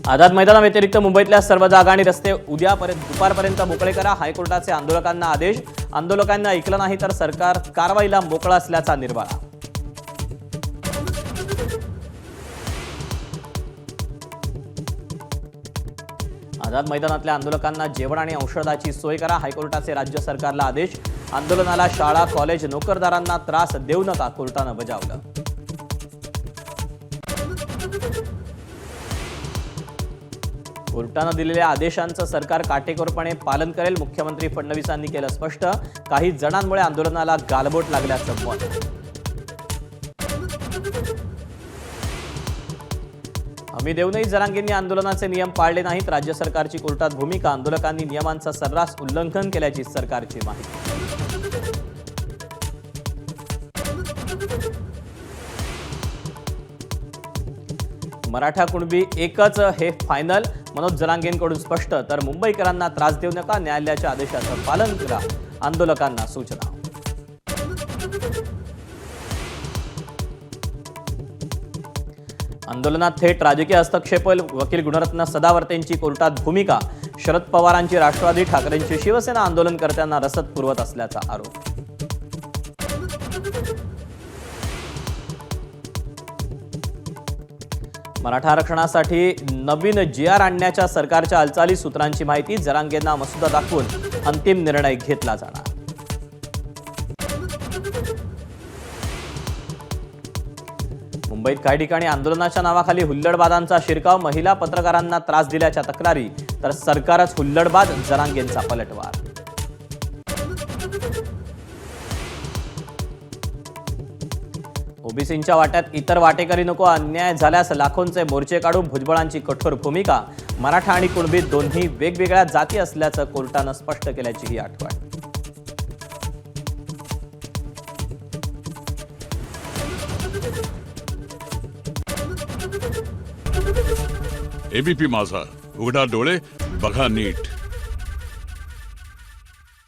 आझाद मैदानाव्यतिरिक्त मुंबईतल्या सर्व जागा आणि रस्ते उद्यापर्यंत दुपारपर्यंत मोकळे करा. हायकोर्टाचे आंदोलकांना आदेश. आंदोलकांना ऐकलं नाही तर सरकार कारवाईला मोकळं असल्याचा निर्वाळा. आझाद मैदानातल्या आंदोलकांना जेवण आणि औषधाची सोय करा. हायकोर्टाचे राज्य सरकारला आदेश. आंदोलनाला शाळा कॉलेज नोकरदारांना त्रास देऊ नका, कोर्टानं बजावलं. कोर्टानं दिलेल्या आदेशांचं सरकार काटेकोरपणे पालन करेल. मुख्यमंत्री फडणवीसांनी केलं स्पष्ट. काही जणांमुळे आंदोलनाला गालबोट लागल्याचं मत. हमी देऊनही जरांगेंनी आंदोलनाचे नियम पाळले नाहीत. राज्य सरकारची कोर्टात भूमिका. आंदोलकांनी नियमांचं सर्रास उल्लंघन केल्याची सरकारची माहिती. मराठा कुणबी एकच हे फायनल. मनोज जरांगेंकडून स्पष्ट. तर मुंबईकरांना त्रास देऊ नका, न्यायालयाच्या आदेशाचं पालन करा, आंदोलकांना सूचना. आंदोलनात थेट राजकीय हस्तक्षेप. वकील गुणरत्न सदावर्तेंची कोर्टात भूमिका. शरद पवारांची राष्ट्रवादी, ठाकरेंची शिवसेना आंदोलनकर्त्यांना रसद पुरवत असल्याचा आरोप. मराठा आरक्षणासाठी नवीन GR आणण्याच्या सरकारच्या हालचाली. सूत्रांची माहिती. जरांगेंना मसुदा दाखवून अंतिम निर्णय घेतला जाणार. मुंबईत काही ठिकाणी आंदोलनाच्या नावाखाली हुल्लडबाजांचा शिरकाव. महिला पत्रकारांना त्रास दिल्याच्या तक्रारी. तर सरकारच हुल्लडबाज, जरांगेंचा पलटवार. ओबीसींच्या वाट्यात इतर वाटेकरी नको. अन्याय झाल्यास लाखोंचे मोर्चे काढू. भुजबळांची कठोर भूमिका. मराठा आणि कुणबी दोन्ही वेगवेगळ्या जाती असल्याचं कोर्टानं स्पष्ट केल्याची ही आठवण. एबीपी माझा, उघडा डोळे बघा नीट.